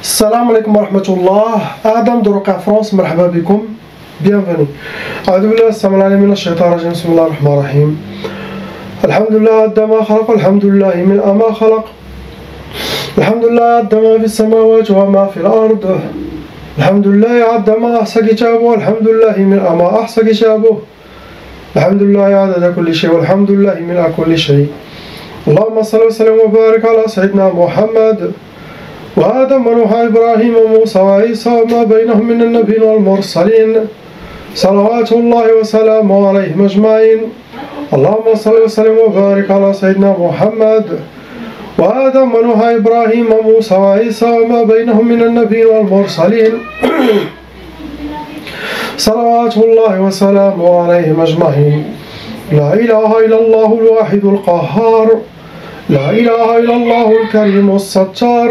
Salam alaikum wa rahmatullah. Adam de Roca France, marhaba bikum. Bienvenue. أعوذ بالله السميع العليم من الشيطان الرجيم. بسم الله الرحمن الرحيم. الحمد لله عد ما خلق والحمد لله من ما خلق. الحمد لله عد ما في السماوات وما في الأرض. الحمد لله عد ما أحصى كتابه والحمد لله من ما أحصى كتابه. الحمد لله عدد كل شيء والحمد لله من كل شيء. اللهم صل وسلم وبارك على سيدنا محمد وآدم ونوح إبراهيم وموسى وعيسى وما بينهم من النبيين والمرسلين صلوات الله وسلامه عليهم أجمعين. اللهم صل وسلم وبارك على سيدنا محمد وآدم ونوح إبراهيم وموسى وعيسى وما بينهم من النبيين والمرسلين صلوات الله وسلامه عليهم أجمعين. لا إله إلا الله الواحد القهار. لا إله إلا الله الكريم الستار.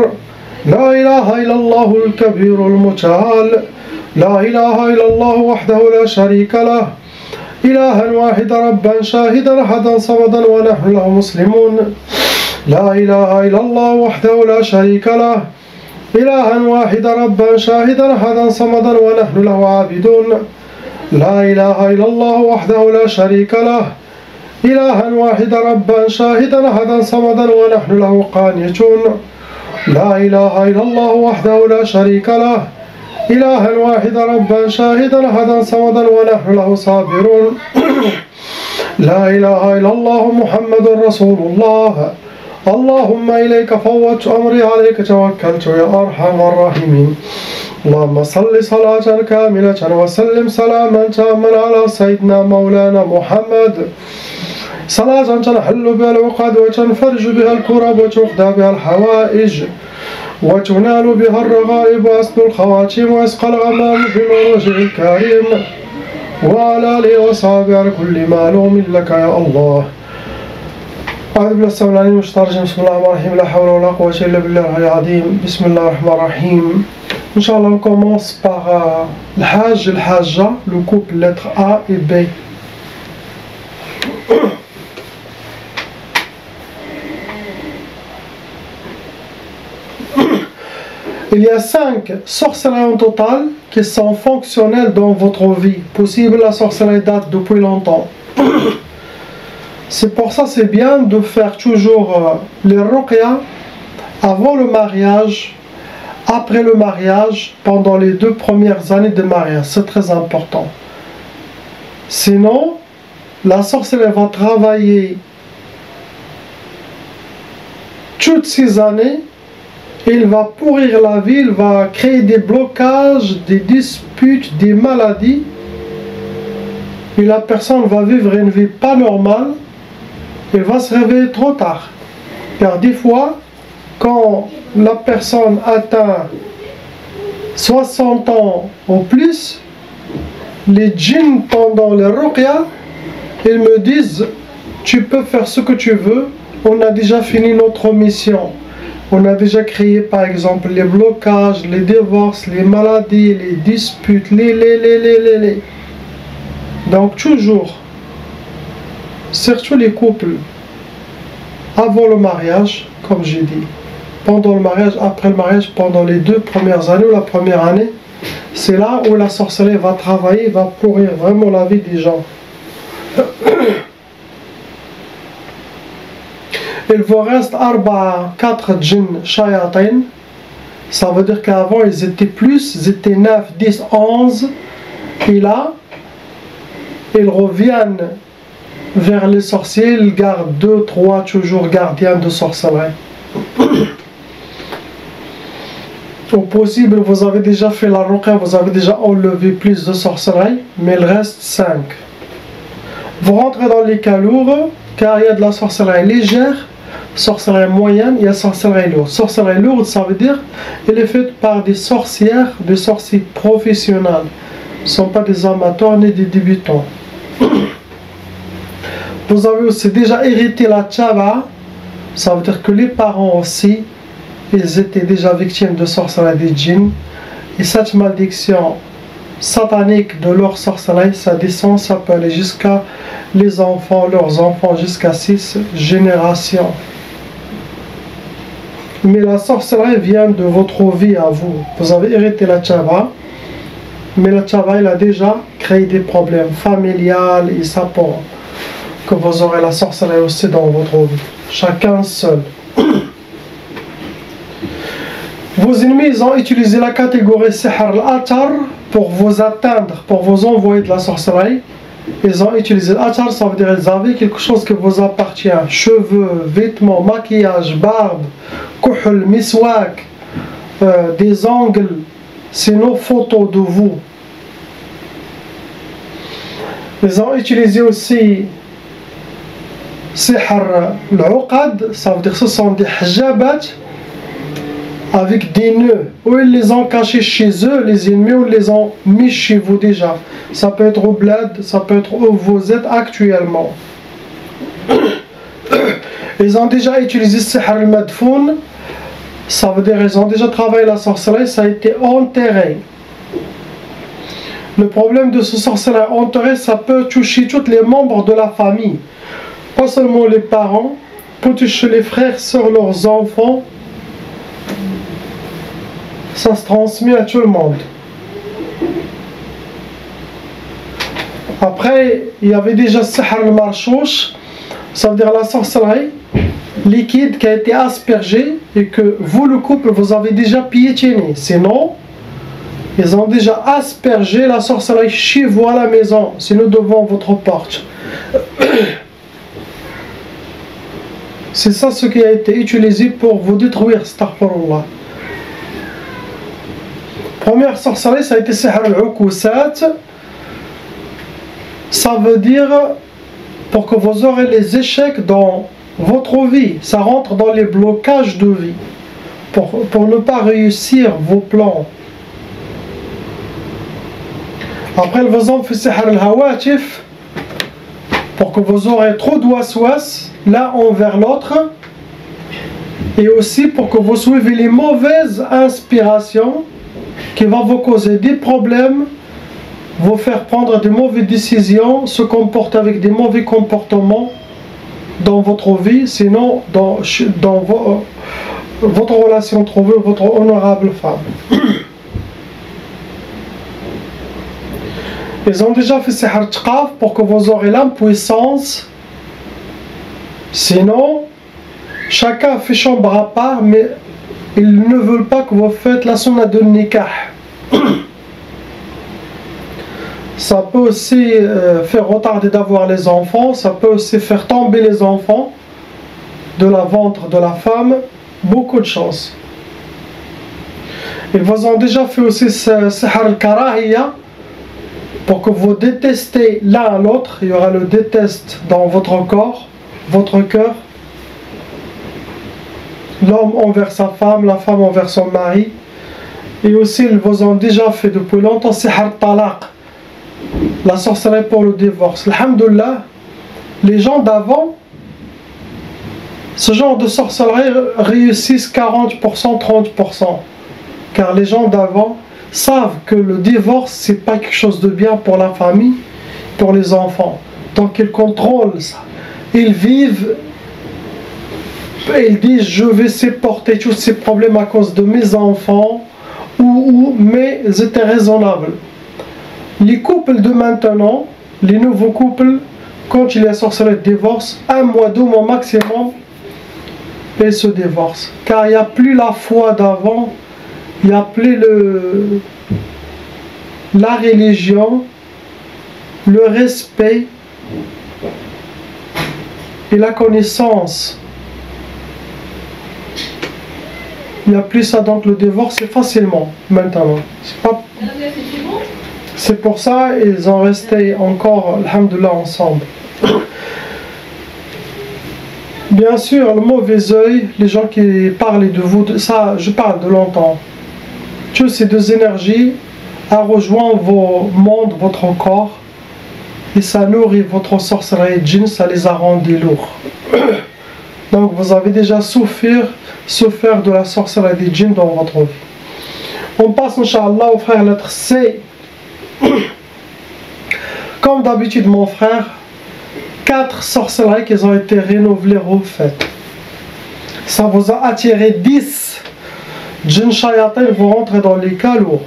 لا إله إلا الله الكبير المتعال. لا إله إلا الله وحده لا شريك له. إلها واحدا ربا شاهدا أحدا صمدا ونحن له مسلمون. لا إله إلا الله وحده لا شريك له. إلها واحدا ربا شاهدا أحدا صمدا ونحن له عابدون. لا إله إلا الله وحده لا شريك له. إلها واحدا ربا شاهدا أحدا صمدا ونحن له قانتون. لا إله إلا الله وحده لا شريك له. إلها واحدا ربا شاهدا أحدا صمدا ونحن له صابرون. لا إله إلا الله محمد رسول الله. اللهم إليك فوضت أمري عليك توكلت يا أرحم الراحمين. اللهم صل صلاة كاملة وسلم سلاما تاما على سيدنا مولانا محمد. صلاة تنحل بها العقد وتنفرج بها الكرب وتقضى بها الحوائج وتنال بها الرغائب وأسن الخواتيم ويسقى الغمام بنور وجه الكريم وعلى آله وصحبه على كل معلوم لك يا الله. أعوذ بالله السميع العليم من الشيطان الرجيم. بسم الله الرحمن الرحيم. لا حول ولا قوة إلا بالله العظيم. بسم الله الرحمن الرحيم. Inch'Allah, on commence par le Hajj et le Hajja, le couple lettres A et B. Il y a 5 sorcelleries en total qui sont fonctionnelles dans votre vie. Possible, la sorcellerie date depuis longtemps. C'est pour ça c'est bien de faire toujours les ruqya avant le mariage, après le mariage, pendant les 2 premières années de mariage. C'est très important. Sinon, la sorcellerie va travailler toutes ces années. Il va pourrir la vie, il va créer des blocages, des disputes, des maladies. Et la personne va vivre une vie pas normale. Elle va se réveiller trop tard. Car des fois, quand la personne atteint 60 ans ou plus, les djinns pendant les ruqya, ils me disent, tu peux faire ce que tu veux, on a déjà fini notre mission. On a déjà créé par exemple les blocages, les divorces, les maladies, les disputes, les. Donc toujours, surtout les couples, avant le mariage, comme j'ai dit, pendant le mariage, après le mariage, pendant les 2 premières années ou la première année, c'est là où la sorcellerie va travailler, va pourrir vraiment la vie des gens. Il vous reste 4 djinns shayatin. Ça veut dire qu'avant ils étaient plus, ils étaient 9, 10, 11. Et là, ils reviennent vers les sorciers. Ils gardent 2, 3 toujours gardiens de sorcellerie. Au possible, vous avez déjà fait la ruqya, vous avez déjà enlevé plus de sorcellerie, mais il reste 5. Vous rentrez dans les cas lourds, car il y a de la sorcellerie légère, sorcellerie moyenne, il y a sorcellerie lourde. Sorcellerie lourde, ça veut dire qu'elle est faite par des sorcières, des sorciers professionnels. Ce ne sont pas des amateurs ni des débutants. Vous avez aussi déjà hérité la tchaba, ça veut dire que les parents aussi, ils étaient déjà victimes de sorcellerie des djinns. Et cette malédiction satanique de leur sorcellerie, ça descend, ça peut aller jusqu'à les enfants, leurs enfants, jusqu'à 6 générations. mais la sorcellerie vient de votre vie à vous. Vous avez hérité la tchava, mais la tchava il a déjà créé des problèmes familiales et ça pour que vous aurez la sorcellerie aussi dans votre vie. Chacun seul. Vos ennemis ils ont utilisé la catégorie Sihr al-Atar pour vous atteindre, pour vous envoyer de la sorcellerie. Ils ont utilisé l'Atar, ça veut dire qu'ils avaient quelque chose qui vous appartient. Cheveux, vêtements, maquillage, barbe, kuhul, miswak, des ongles, c'est nos photos de vous. Ils ont utilisé aussi Sihr al-Uqad, ça veut dire que ce sont des hijabat avec des nœuds, ou ils les ont cachés chez eux, les ennemis, ou ils les ont mis chez vous déjà. Ça peut être au bled, ça peut être où vous êtes actuellement. Ils ont déjà utilisé Sihr al-Madfoun, ça veut dire qu'ils ont déjà travaillé la sorcellerie, ça a été enterré. Le problème de ce sorcellerie enterré, ça peut toucher tous les membres de la famille. Pas seulement les parents, peut toucher les frères, sœurs, leurs enfants. Ça se transmet à tout le monde. Après, il y avait déjà Sihr al-Marchouch, ça veut dire la sorcellerie liquide qui a été aspergée et que vous, le couple, vous avez déjà piétiné. Sinon, ils ont déjà aspergé la sorcellerie chez vous à la maison, sinon devant votre porte. C'est ça ce qui a été utilisé pour vous détruire, astaghfirullah. Première sorcellerie, ça a été Sihr al-Ukusat. Ça veut dire pour que vous aurez les échecs dans votre vie. Ça rentre dans les blocages de vie. Pour ne pas réussir vos plans. Après, ils ont fait Sihr al-Hawatif. Pour que vous aurez trop de waswas l'un envers l'autre. Et aussi pour que vous suivez les mauvaises inspirations qui va vous causer des problèmes, vous faire prendre de mauvaises décisions, se comporter avec des mauvais comportements dans votre vie, sinon dans votre relation trouvée, votre honorable femme. Ils ont déjà fait Sihr Tqaf pour que vous aurez l'impuissance, sinon chacun fait chambre à part, mais ils ne veulent pas que vous faites la sunna de nikah. Ça peut aussi faire retarder d'avoir les enfants, ça peut aussi faire tomber les enfants de la ventre de la femme, beaucoup de choses. Ils vous ont déjà fait aussi Sihr al-Karahiya pour que vous détestez l'un à l'autre, il y aura le déteste dans votre corps, votre cœur. L'homme envers sa femme, la femme envers son mari. Et aussi, ils vous ont déjà fait depuis longtemps Sihr Talaq, la sorcellerie pour le divorce. Alhamdulillah, les gens d'avant, ce genre de sorcellerie réussissent 40%, 30%. Car les gens d'avant savent que le divorce, c'est pas quelque chose de bien pour la famille, pour les enfants. Donc ils contrôlent ça. Ils vivent. Ils disent je vais supporter tous ces problèmes à cause de mes enfants mais c'était raisonnable. Les couples de maintenant, les nouveaux couples, quand il y a sorcellerie de divorce, 1 mois, 2 mois maximum, ils se divorcent. Car il n'y a plus la foi d'avant, il n'y a plus la religion, le respect et la connaissance. Il n'y a plus ça, donc le divorce c'est facilement maintenant. C'est pour ça ils ont resté encore, alhamdoulilah, ensemble. Bien sûr, le mauvais œil, les gens qui parlent de vous, ça je parle de longtemps. Toutes ces deux énergies a rejoint vos mondes, votre corps, et ça nourrit votre sorcellerie djinn, ça les a rendus lourds. Donc vous avez déjà souffert de la sorcellerie des djinns dans votre vie. On passe, Inch'Allah, au frère lettre C. Comme d'habitude, mon frère, 4 sorcelleries qui ont été renouvelées, refaites. Ça vous a attiré 10 Djinn shayatin vont rentrer dans les cas lourds.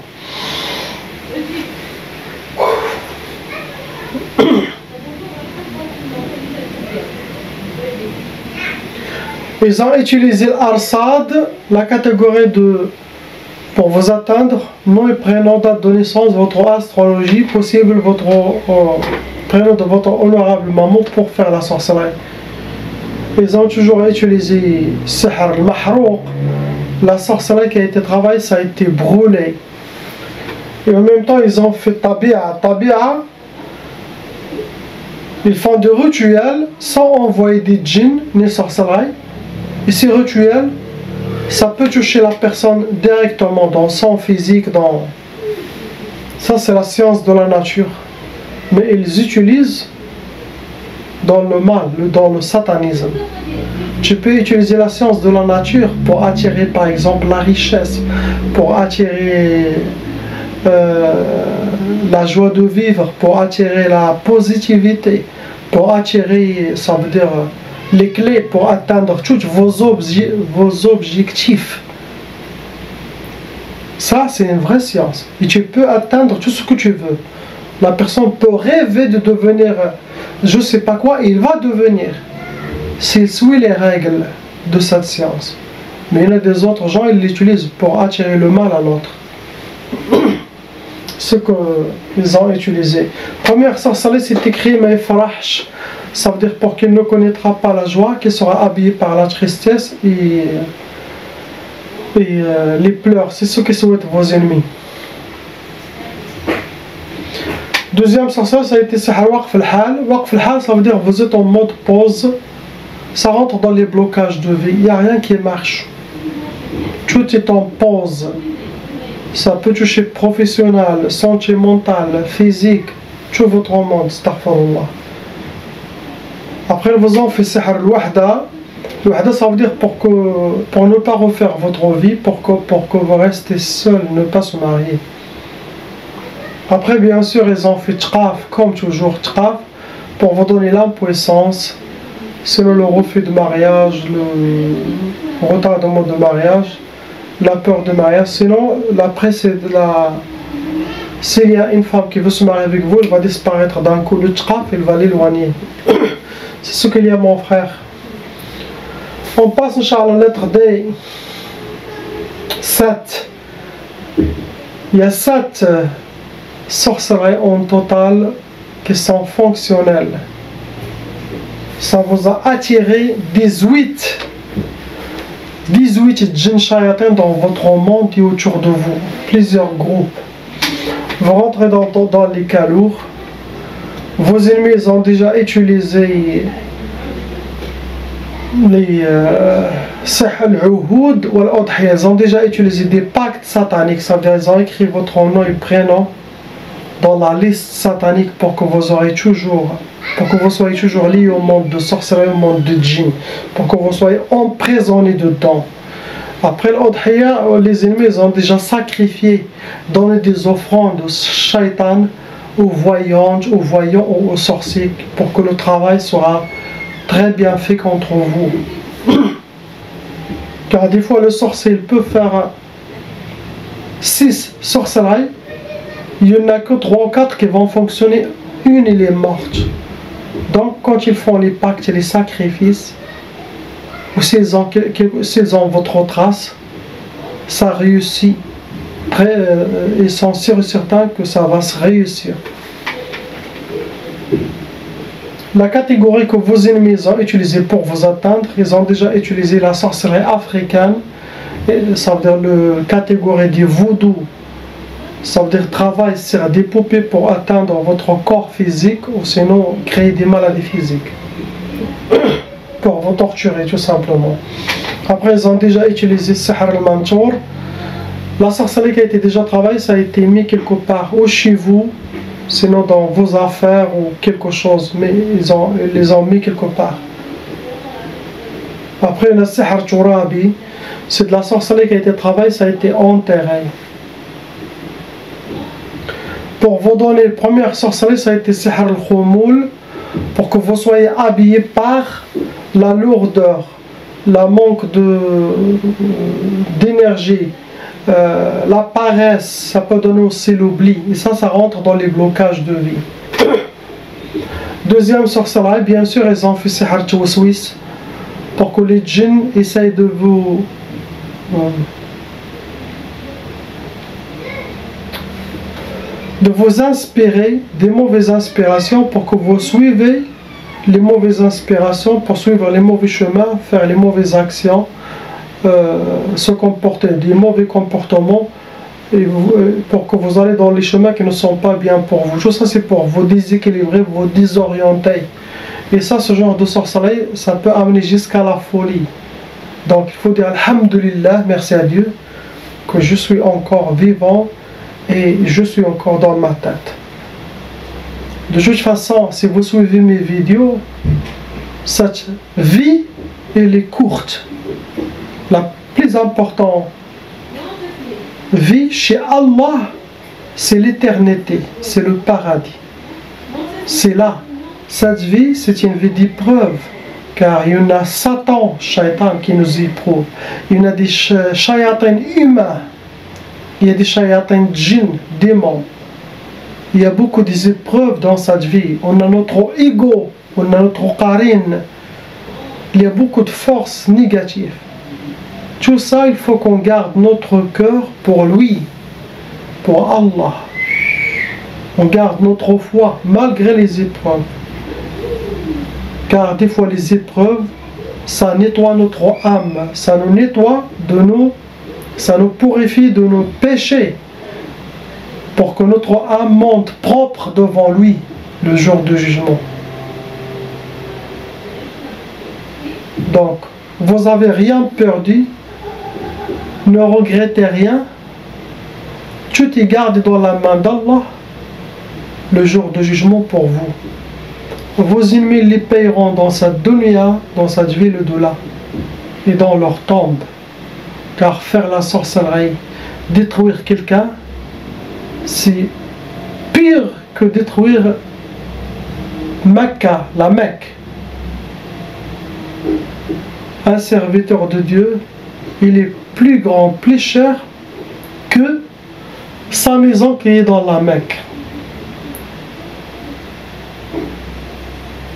Ils ont utilisé l'Arsad, la catégorie de pour vous atteindre, nom et prénom, date de naissance, votre astrologie, possible votre prénom de votre honorable maman pour faire la sorcellerie. Ils ont toujours utilisé Sihr al-Mahrouq, la sorcellerie qui a été travaillée, ça a été brûlé. Et en même temps, ils ont fait Tabi'a. Tabi'a, ils font des rituels sans envoyer des djinns ni sorcellerie. Et ces rituels, ça peut toucher la personne directement dans son physique, dans... Ça c'est la science de la nature. Mais ils utilisent dans le mal, dans le satanisme. Tu peux utiliser la science de la nature pour attirer par exemple la richesse, pour attirer la joie de vivre, pour attirer la positivité, pour attirer, ça veut dire, les clés pour atteindre tous vos objectifs. Ça, c'est une vraie science. Et tu peux atteindre tout ce que tu veux. La personne peut rêver de devenir, je ne sais pas quoi, et il va devenir. S'il suit les règles de cette science. Mais il y a des autres gens, ils l'utilisent pour attirer le mal à l'autre. Ce qu'ils ont utilisé. Première sorcellerie, c'est écrit Maïfarahsh. Ça veut dire pour qu'il ne connaîtra pas la joie, qu'il sera habillé par la tristesse et les pleurs. C'est ce que souhaitent vos ennemis. Deuxième sorcellerie, ça a été Sihr Waqf al-Hal. Waqf al-Hal, ça veut dire vous êtes en mode pause. Ça rentre dans les blocages de vie. Il n'y a rien qui marche. Tout est en pause. Ça peut toucher professionnel, sentimental, physique, tout votre monde. Astaghfirullah. Après, ils ont fait Sihr al-Wahda. Le ça veut dire pour ne pas refaire votre vie, pour que vous restez seul, ne pas se marier. Après, bien sûr, ils ont fait Tqaf, comme toujours Tqaf, pour vous donner l'impuissance, selon le refus de mariage, le retardement de mariage, la peur de mariage. Sinon, s'il y a une femme qui veut se marier avec vous, elle va disparaître d'un coup. Le Tqaf, il va l'éloigner. C'est ce qu'il y a, mon frère. On passe, Inch'Allah, à la lettre D. 7. Il y a 7 sorcelleries en total qui sont fonctionnelles. Ça vous a attiré 18 djinns shayatin dans votre monde et autour de vous. Plusieurs groupes. Vous rentrez dans les cas lourds. Vos ennemis ont déjà utilisé les Sihr al-Uhud ou al-Udhiya. Ils ont déjà utilisé des pactes sataniques. Ça veut dire qu'ils ont écrit votre nom et prénom dans la liste satanique pour que vous soyez toujours liés au monde de sorcellerie, au monde de djinn, pour que vous soyez emprisonnés dedans. Après l'Udhiya, les ennemis ont déjà sacrifié, donné des offrandes aux shaitan, aux voyantes, aux voyants ou aux sorciers, pour que le travail sera très bien fait contre vous. Car des fois le sorcier peut faire 6 sorcelleries, il n'y en a que 3 ou 4 qui vont fonctionner, une elle est morte. Donc quand ils font les pactes et les sacrifices, ou s'ils ont votre trace, ça réussit. Ils sont sûrs et certains que ça va se réussir. La catégorie que vos ennemis ont utilisée pour vous atteindre, ils ont déjà utilisé la sorcellerie africaine, ça veut dire la catégorie du voodoo, ça veut dire travail sur des poupées pour atteindre votre corps physique ou sinon créer des maladies physiques, pour vous torturer tout simplement. Après, ils ont déjà utilisé Sihr al-Mantour. La sorcellerie qui a été déjà travaillée, ça a été mis quelque part ou chez vous, sinon dans vos affaires ou quelque chose, mais ils les ont mis quelque part. Après, le Sihr Turabi, c'est de la sorcellerie qui a été travaillée, ça a été enterré. Pour vous donner la première sorcellerie, ça a été Sihr al-Khumul, pour que vous soyez habillés par la lourdeur, la manque d'énergie la paresse, ça peut donner aussi l'oubli. Et ça rentre dans les blocages de vie. Deuxième sorcellerie, bien sûr, ils ont fait sihar tawaswis pour que les djinns essayent de vous inspirer des mauvaises inspirations pour que vous suivez les mauvaises inspirations, pour suivre les mauvais chemins, faire les mauvaises actions, se comporter des mauvais comportements, et pour que vous allez dans les chemins qui ne sont pas bien pour vous. Tout ça c'est pour vous déséquilibrer, vous désorienter. Et ça, ce genre de sorcellerie, ça peut amener jusqu'à la folie. Donc il faut dire Alhamdulillah, merci à Dieu, que je suis encore vivant et je suis encore dans ma tête. De toute façon, si vous suivez mes vidéos, cette vie, elle est courte. La plus importante vie chez Allah, c'est l'éternité, c'est le paradis. C'est là. Cette vie, c'est une vie d'épreuve, car il y en a Satan, Shaitan, qui nous éprouve. Il y en a des shayatins humains, il y a des shayatins djinns, démons. Il y a beaucoup d'épreuves dans cette vie. On a notre ego, on a notre qarine. Il y a beaucoup de forces négatives. Tout ça, il faut qu'on garde notre cœur pour lui, pour Allah. On garde notre foi malgré les épreuves. Car des fois les épreuves, ça nettoie notre âme, ça nous nettoie ça nous purifie de nos péchés, pour que notre âme monte propre devant lui le jour du jugement. Donc, vous n'avez rien perdu, ne regrettez rien, tout est gardé dans la main d'Allah le jour du jugement pour vous. Vos ennemis les payeront dans cette dunya, dans cette vie de-là, et dans leur tombe. Car faire la sorcellerie, détruire quelqu'un, c'est pire que détruire Mecca, la Mecque. Un serviteur de Dieu, il est plus grand, plus cher que sa maison qui est dans la Mecque.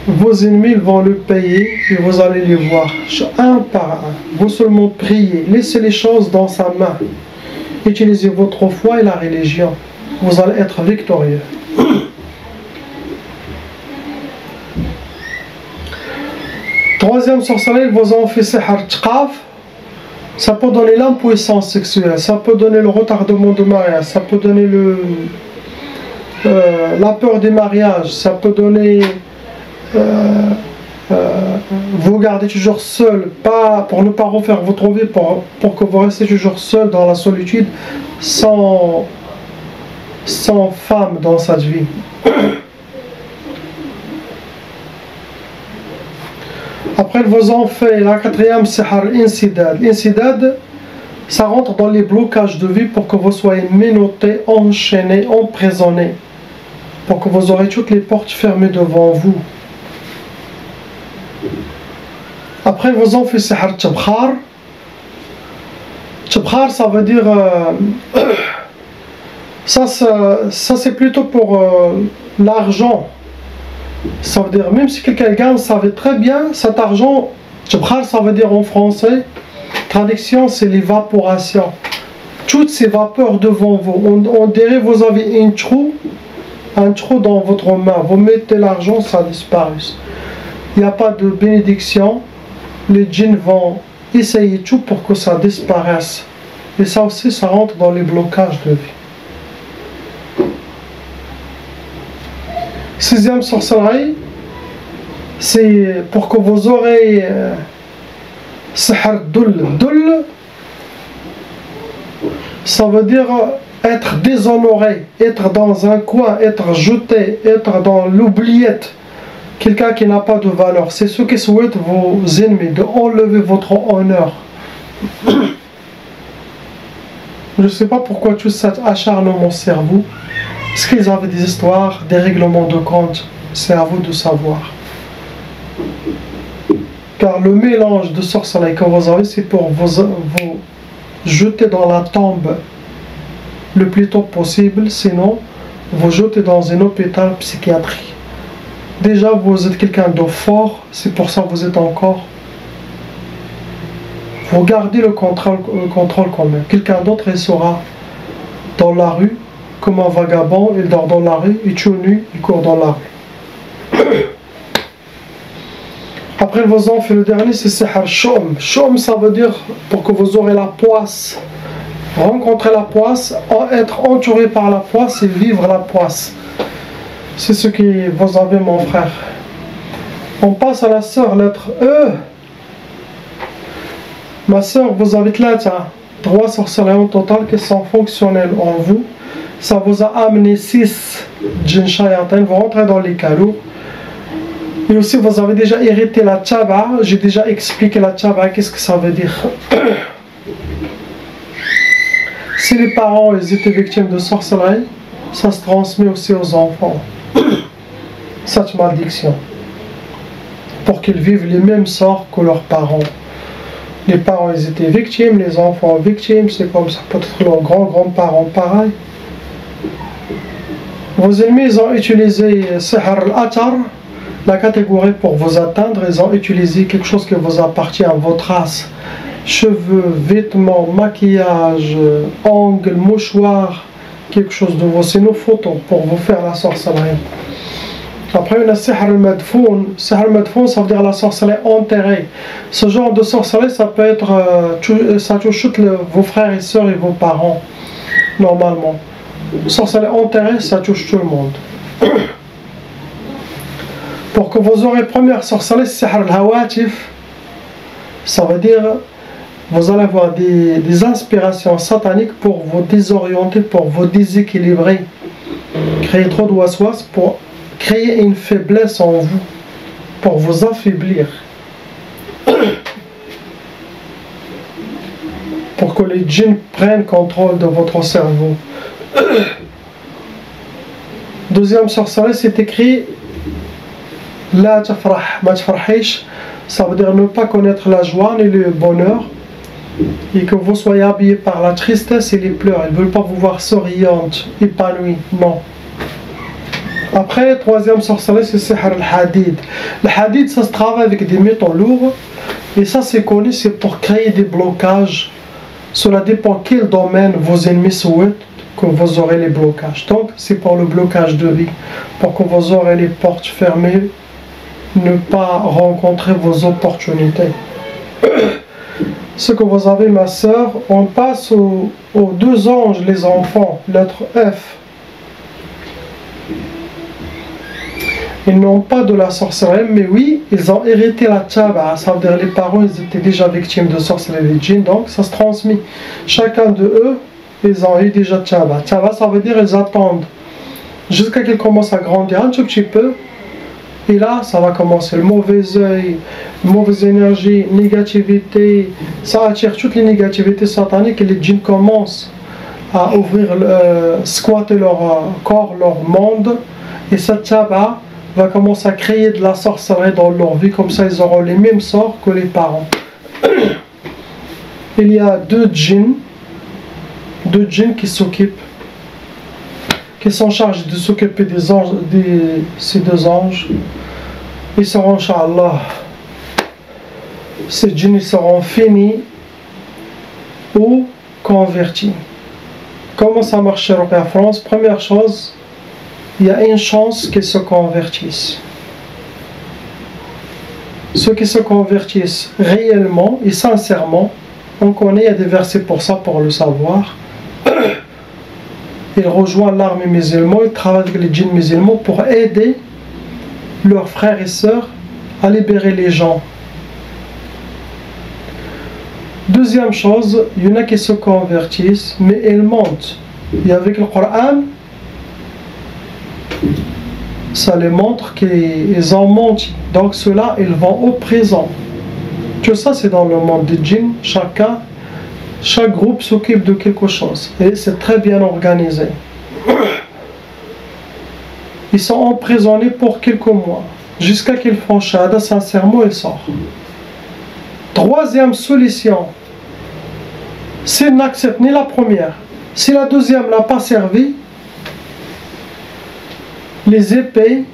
Vos ennemis vont le payer et vous allez les voir un par un. Vous seulement priez, laissez les choses dans sa main. Utilisez votre foi et la religion. Vous allez être victorieux. Troisième sorcellerie, vous en fait sihar tqaf. Ça peut donner l'impuissance sexuelle, ça peut donner le retardement de mariage, ça peut donner la peur des mariages, ça peut donner vous gardez toujours seul, pas pour ne pas refaire votre vie, pour que vous restez toujours seul dans la solitude, sans femme dans cette vie. Après, vous en fait la quatrième, sihar insidad. L'insidad, ça rentre dans les blocages de vie pour que vous soyez menottés, enchaînés, emprisonnés, pour que vous aurez toutes les portes fermées devant vous. Après, vous en faites sihar tabkhar. Tabkhar, ça veut dire ça c'est plutôt pour l'argent. Ça veut dire, même si quelqu'un gagne, ça veut très bien cet argent. Tabkhar, ça veut dire en français, traduction, c'est l'évaporation. Toutes ces vapeurs devant vous, on dirait vous avez un trou dans votre main. Vous mettez l'argent, ça disparaît. Il n'y a pas de bénédiction. Les djinns vont essayer tout pour que ça disparaisse. Et ça aussi, ça rentre dans les blocages de vie. Sixième sorcellerie, c'est pour que vous aurez sihar dull. Dull, ça veut dire être déshonoré, être dans un coin, être jeté, être dans l'oubliette. Quelqu'un qui n'a pas de valeur. C'est ce qui souhaite vos ennemis, de enlever votre honneur. Je ne sais pas pourquoi tout cet acharnement sur vous. Est-ce qu'ils avaient des histoires, des règlements de compte? C'est à vous de savoir. Car le mélange de sorcellerie que vous avez, c'est pour vous jeter dans la tombe le plus tôt possible, sinon vous jetez dans un hôpital psychiatrique. Déjà vous êtes quelqu'un de fort, c'est pour ça que vous êtes encore. Vous gardez le contrôle quand même. Quelqu'un d'autre il sera dans la rue comme un vagabond, il dort dans la rue, il tue nu, il court dans la rue. Après vos enfants, le dernier c'est Sihr Shom. Shom ça veut dire pour que vous aurez la poisse. Rencontrer la poisse, être entouré par la poisse et vivre la poisse. C'est ce que vous avez mon frère. On passe à la sœur, lettre E. Ma sœur, vous avez trois sorcelleries en total qui sont fonctionnelles en vous. Ça vous a amené 6 djinns shayatin, vous rentrez dans les calots. Et aussi vous avez déjà hérité la tchaba. J'ai déjà expliqué la tchaba, qu'est-ce que ça veut dire. Si les parents ils étaient victimes de sorcellerie, ça se transmet aussi aux enfants. Cette malédiction. Pour qu'ils vivent les mêmes sorts que leurs parents. Les parents ils étaient victimes, les enfants victimes, c'est comme ça. Peut-être leurs grands-parents pareil. Vos ennemis ils ont utilisé Sihr al-Atar, la catégorie pour vous atteindre. Ils ont utilisé quelque chose qui vous appartient à votre race. Cheveux, vêtements, maquillage, ongles, mouchoirs, quelque chose de vos, c'est nos photos pour vous faire la sorcellerie. Après on a Sihr al-Madfoun. Sihr al-Madfoun ça veut dire la sorcellerie enterrée. Ce genre de sorcellerie ça peut être, ça touche vos frères et sœurs et vos parents, normalement. Sorcellerie enterrée ça touche tout le monde. Pour que vous aurez première sorcellerie, Sihr al-Hawatif, ça veut dire vous allez avoir des inspirations sataniques pour vous désorienter, pour vous déséquilibrer, créer trop de waswas, pour créer une faiblesse en vous, pour vous affaiblir, pour que les djinns prennent contrôle de votre cerveau. Deuxième sorcellerie, c'est écrit La tafrah, ma tafrahish, ça veut dire ne pas connaître la joie ni le bonheur, et que vous soyez habillés par la tristesse et les pleurs. Ils ne veulent pas vous voir souriante, épanouie, non. Après, troisième sorcellerie, c'est Sihr al-Hadid. Le Hadid, ça se travaille avec des métaux lourds, et ça c'est connu, c'est pour créer des blocages. Cela dépend quel domaine vos ennemis souhaitent que vous aurez les blocages. Donc, c'est pour le blocage de vie, pour que vous aurez les portes fermées, ne pas rencontrer vos opportunités. Ce que vous avez, ma soeur, on passe aux deux anges, les enfants, lettre F. Ils n'ont pas de la sorcellerie, mais oui, ils ont hérité la tchaba. Ça veut dire les parents, ils étaient déjà victimes de sorcellerie des djinns, donc ça se transmet. Chacun de eux, ils ont eu déjà tchaba. Tchaba, ça veut dire ils attendent jusqu'à qu'ils commencent à grandir un tout petit peu. Et là, ça va commencer le mauvais œil, mauvaise énergie, négativité. Ça attire toutes les négativités sataniques et les djinns commencent à ouvrir, squatter leur corps, leur monde. Et cette tchaba va commencer à créer de la sorcellerie dans leur vie, comme ça ils auront les mêmes sorts que les parents. Il y a deux djinns qui s'occupent, qui sont chargés de s'occuper des anges, ces deux anges. Ils seront, Inch'Allah, ces djinns ils seront finis ou convertis. Comment ça marche chez Ruqya France? Première chose, il y a une chance qu'ils se convertissent. Ceux qui se convertissent réellement et sincèrement, on connaît, il y a des versets pour ça, pour le savoir. Ils rejoignent l'armée musulmane, ils travaillent avec les djinns musulmans pour aider leurs frères et sœurs à libérer les gens. Deuxième chose, il y en a qui se convertissent, mais ils mentent. Et avec le Coran, ça les montre qu'ils ont menti. Donc ceux-là, ils vont au présent. Tout ça, c'est dans le monde des djinns. Chaque groupe s'occupe de quelque chose. Et c'est très bien organisé. Ils sont emprisonnés pour quelques mois. Jusqu'à qu'ils font shahada, sincèrement, ils sortent. Troisième solution. S'il n'accepte ni la première, si la deuxième n'a pas servi, les épées,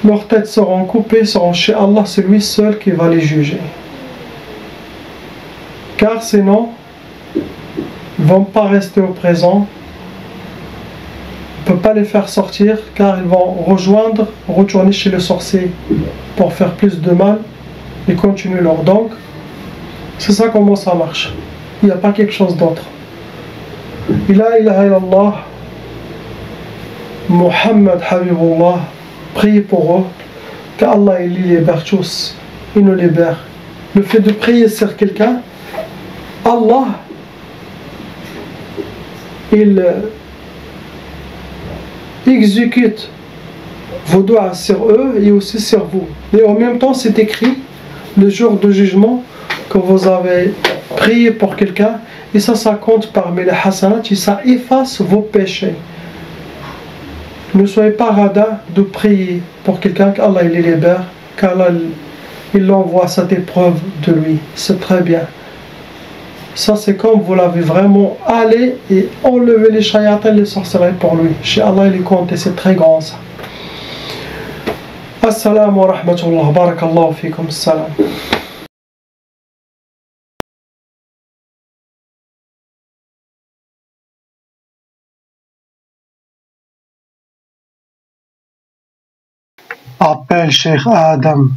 leurs têtes seront coupées, seront chez Allah, c'est lui seul qui va les juger. Car sinon, ils ne vont pas rester au présent. On ne peut pas les faire sortir car ils vont retourner chez le sorcier pour faire plus de mal et continuer leur donc. C'est ça comment ça marche. Il n'y a pas quelque chose d'autre. La ilaha illallah, Muhammad Habibullah, priez pour eux, qu'Allah il les libère tous, il nous libère. Le fait de prier sur quelqu'un, Allah, il exécute vos doigts sur eux et aussi sur vous. Et en même temps, c'est écrit le jour de jugement que vous avez prié pour quelqu'un et ça compte parmi les hasanat et ça efface vos péchés. Ne soyez pas radins de prier pour quelqu'un qu'Allah il les libère, qu'Allah il envoie cette épreuve de lui. C'est très bien. Ça c'est comme vous l'avez vraiment allé et enlevé les shayatans, les sorcelleries pour lui. Chez Allah il est compte et c'est très grand ça. Assalamu wa rahmatullah, barakallahu fikum, salam. Appelle Cheikh Adam.